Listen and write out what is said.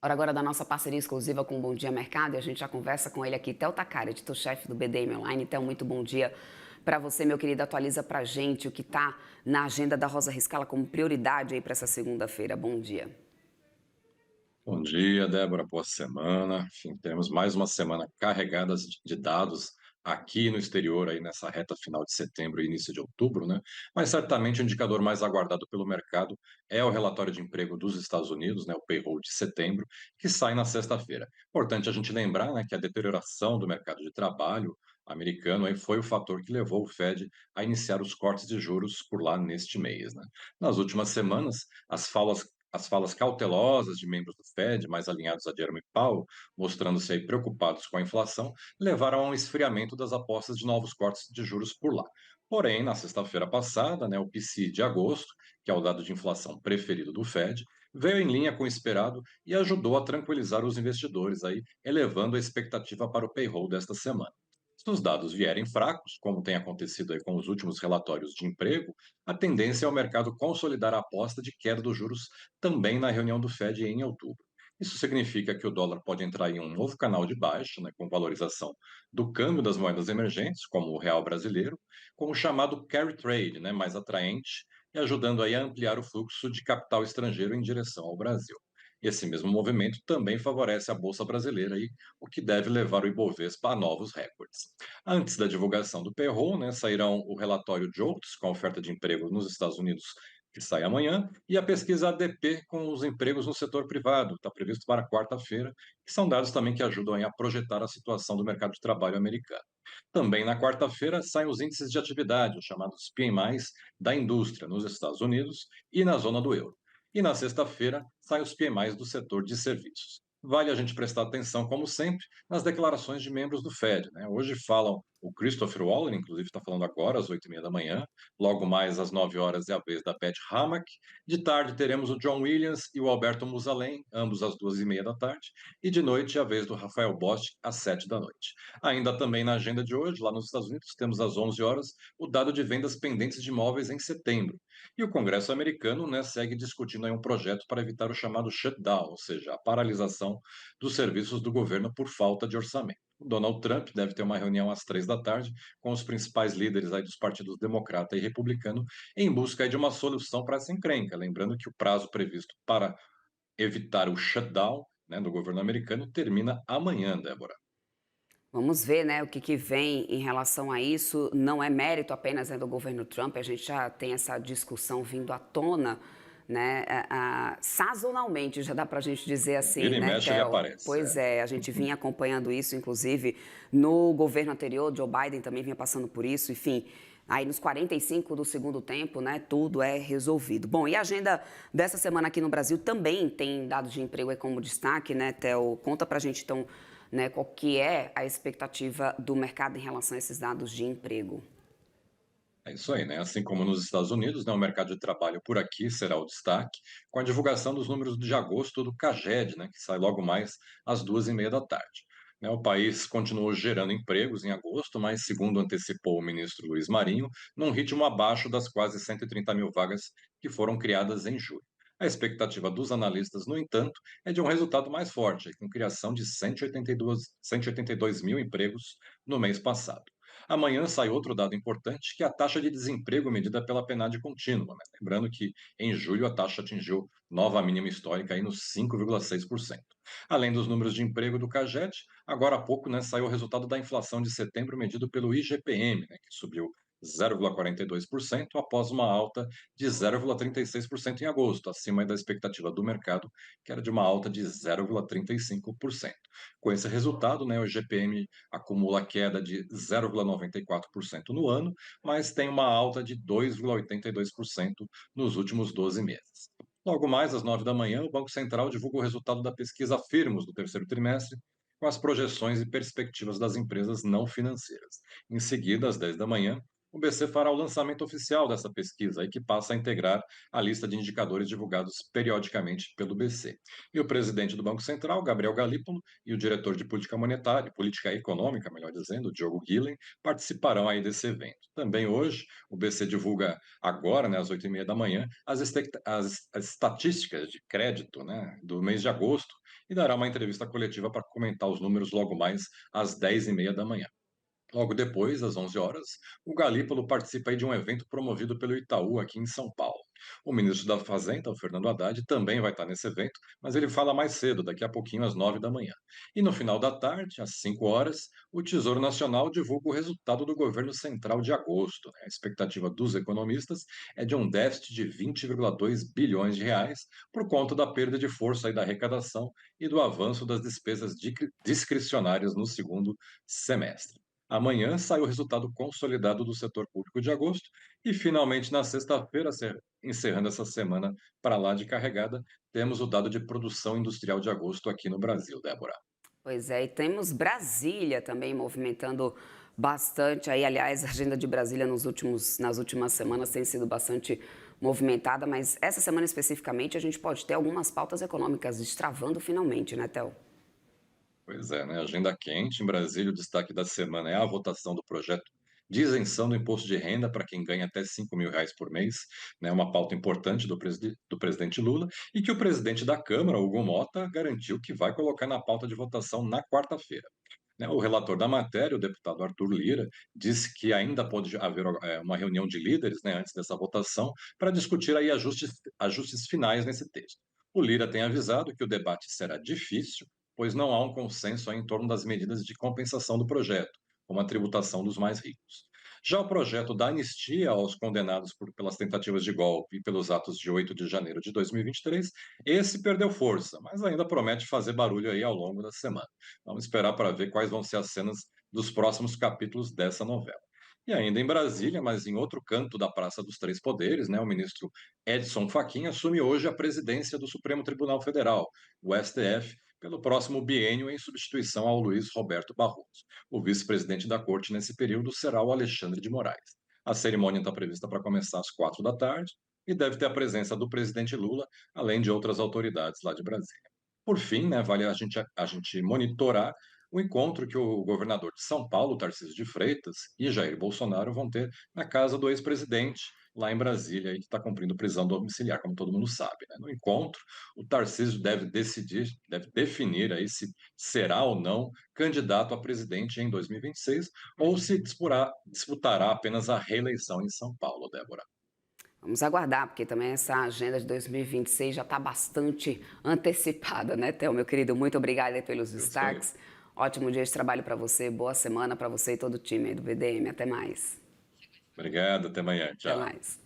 Hora agora da nossa parceria exclusiva com o Bom Dia Mercado e a gente já conversa com ele aqui, Theo Takari, editor-chefe do BDM Online. Theo, muito bom dia para você, meu querido. Atualiza para a gente o que está na agenda da Rosa Riscala como prioridade aí para essa segunda-feira. Bom dia. Bom dia, Débora. Boa semana. Enfim, temos mais uma semana carregada de dados aqui no exterior, aí nessa reta final de setembro e início de outubro, né? Mas certamente o indicador mais aguardado pelo mercado é o relatório de emprego dos Estados Unidos, né? O payroll de setembro, que sai na sexta-feira. Importante a gente lembrar, né, que a deterioração do mercado de trabalho americano aí foi o fator que levou o Fed a iniciar os cortes de juros por lá neste mês, né? Nas últimas semanas, as falas cautelosas de membros do Fed, mais alinhados a Jerome Powell, mostrando-se aí preocupados com a inflação, levaram a um esfriamento das apostas de novos cortes de juros por lá. Porém, na sexta-feira passada, né, o PCI de agosto, que é o dado de inflação preferido do Fed, veio em linha com o esperado e ajudou a tranquilizar os investidores, aí, elevando a expectativa para o payroll desta semana. Se os dados vierem fracos, como tem acontecido aí com os últimos relatórios de emprego, a tendência é o mercado consolidar a aposta de queda dos juros também na reunião do Fed em outubro. Isso significa que o dólar pode entrar em um novo canal de baixa, né, com valorização do câmbio das moedas emergentes, como o real brasileiro, com o chamado carry trade, né, mais atraente, e ajudando aí a ampliar o fluxo de capital estrangeiro em direção ao Brasil. Esse mesmo movimento também favorece a Bolsa Brasileira, aí, o que deve levar o Ibovespa a novos recordes. Antes da divulgação do payroll, né, sairão o relatório JOLTS, com a oferta de emprego nos Estados Unidos, que sai amanhã, e a pesquisa ADP com os empregos no setor privado, está previsto para quarta-feira, que são dados também que ajudam aí a projetar a situação do mercado de trabalho americano. Também na quarta-feira saem os índices de atividade, os chamados PMIs da indústria nos Estados Unidos e na zona do euro. E na sexta-feira saem os PMIs do setor de serviços. Vale a gente prestar atenção, como sempre, nas declarações de membros do Fed, né? Hoje falam o Christopher Waller, inclusive está falando agora às 8h30 da manhã, logo mais às 9 horas é a vez da Beth Hammack. De tarde teremos o John Williams e o Alberto Musalem, ambos às 2h30 da tarde. E de noite é a vez do Rafael Bosch, às 7 da noite. Ainda também na agenda de hoje, lá nos Estados Unidos, temos às 11 horas o dado de vendas pendentes de imóveis em setembro. E o Congresso americano, né, segue discutindo aí um projeto para evitar o chamado shutdown, ou seja, a paralisação dos serviços do governo por falta de orçamento. O Donald Trump deve ter uma reunião às 3 da tarde com os principais líderes aí dos partidos democrata e republicano em busca aí de uma solução para essa encrenca. Lembrando que o prazo previsto para evitar o shutdown, né, do governo americano termina amanhã, Débora. Vamos ver, né, o que vem em relação a isso. Não é mérito apenas, né, do governo Trump, a gente já tem essa discussão vindo à tona, né, sazonalmente, já dá para a gente dizer assim, Vira e né, mexe ele Theo? aparece. Pois é, a gente vinha acompanhando isso, inclusive no governo anterior, Joe Biden também vinha passando por isso, enfim. Aí nos 45 do segundo tempo, né, tudo é resolvido. Bom, e a agenda dessa semana aqui no Brasil também tem dados de emprego aí como destaque, né, Theo? Conta pra gente então, né, qual que é a expectativa do mercado em relação a esses dados de emprego. É isso aí, né? Assim como nos Estados Unidos, né, o mercado de trabalho por aqui será o destaque, com a divulgação dos números de agosto do CAGED, né, que sai logo mais às 2h30 da tarde. Né, o país continuou gerando empregos em agosto, mas, segundo antecipou o ministro Luiz Marinho, num ritmo abaixo das quase 130 mil vagas que foram criadas em julho. A expectativa dos analistas, no entanto, é de um resultado mais forte, com criação de 182 mil empregos no mês passado. Amanhã sai outro dado importante, que é a taxa de desemprego medida pela PNAD contínua, né? Lembrando que em julho a taxa atingiu nova mínima histórica aí nos 5,6%. Além dos números de emprego do CAGED, agora há pouco, né, saiu o resultado da inflação de setembro medido pelo IGPM, né, que subiu 0,42% após uma alta de 0,36% em agosto, acima da expectativa do mercado, que era de uma alta de 0,35%. Com esse resultado, né, o IGPM acumula queda de 0,94% no ano, mas tem uma alta de 2,82% nos últimos 12 meses. Logo mais, às 9 da manhã, o Banco Central divulga o resultado da pesquisa Firmos do terceiro trimestre, com as projeções e perspectivas das empresas não financeiras. Em seguida, às 10 da manhã, o BC fará o lançamento oficial dessa pesquisa, aí que passa a integrar a lista de indicadores divulgados periodicamente pelo BC. E o presidente do Banco Central, Gabriel Galípolo, e o diretor de política monetária, política econômica, melhor dizendo, Diogo Guilhem, participarão aí desse evento. Também hoje, o BC divulga agora, né, às 8h30 da manhã, as estatísticas de crédito, né, do mês de agosto, e dará uma entrevista coletiva para comentar os números logo mais às 10h30 da manhã. Logo depois, às 11 horas, o Galípolo participa aí de um evento promovido pelo Itaú aqui em São Paulo. O ministro da Fazenda, o Fernando Haddad, também vai estar nesse evento, mas ele fala mais cedo, daqui a pouquinho, às 9 da manhã. E no final da tarde, às 5 horas, o Tesouro Nacional divulga o resultado do governo central de agosto, né? A expectativa dos economistas é de um déficit de 20,2 bilhões de reais por conta da perda de força aí da arrecadação e do avanço das despesas discricionárias no segundo semestre. Amanhã sai o resultado consolidado do setor público de agosto e, finalmente, na sexta-feira, encerrando essa semana para lá de carregada, temos o dado de produção industrial de agosto aqui no Brasil, Débora. Pois é, e temos Brasília também movimentando bastante aí, aliás, a agenda de Brasília nas últimas semanas tem sido bastante movimentada, mas essa semana especificamente a gente pode ter algumas pautas econômicas destravando finalmente, né, Théo? Pois é, né? Agenda quente em Brasília. O destaque da semana é a votação do projeto de isenção do imposto de renda para quem ganha até R$ 5.000 por mês, né? Uma pauta importante do presidente Lula e que o presidente da Câmara, Hugo Mota, garantiu que vai colocar na pauta de votação na quarta-feira. Né? O relator da matéria, o deputado Arthur Lira, disse que ainda pode haver uma reunião de líderes, né, antes dessa votação para discutir aí ajustes finais nesse texto. O Lira tem avisado que o debate será difícil, pois não há um consenso aí em torno das medidas de compensação do projeto, como a tributação dos mais ricos. Já o projeto da anistia aos condenados pelas tentativas de golpe e pelos atos de 8 de janeiro de 2023, esse perdeu força, mas ainda promete fazer barulho aí ao longo da semana. Vamos esperar para ver quais vão ser as cenas dos próximos capítulos dessa novela. E ainda em Brasília, mas em outro canto da Praça dos Três Poderes, né, o ministro Edson Fachin assume hoje a presidência do Supremo Tribunal Federal, o STF, pelo próximo biênio em substituição ao Luiz Roberto Barroso. O vice-presidente da corte nesse período será o Alexandre de Moraes. A cerimônia está prevista para começar às 4 da tarde e deve ter a presença do presidente Lula, além de outras autoridades lá de Brasília. Por fim, né, vale a gente monitorar o encontro que o governador de São Paulo, Tarcísio de Freitas, e Jair Bolsonaro vão ter na casa do ex-presidente, lá em Brasília, aí, que está cumprindo prisão domiciliar, como todo mundo sabe. Né? No encontro, o Tarcísio deve decidir, deve definir aí se será ou não candidato a presidente em 2026 ou se disputará apenas a reeleição em São Paulo, Débora. Vamos aguardar, porque também essa agenda de 2026 já está bastante antecipada, né, Théo, meu querido? Muito obrigada aí pelos Isso aí. destaques. Ótimo dia de trabalho para você, boa semana para você e todo o time aí do BDM. Até mais. Obrigado, até amanhã. Até Tchau. mais.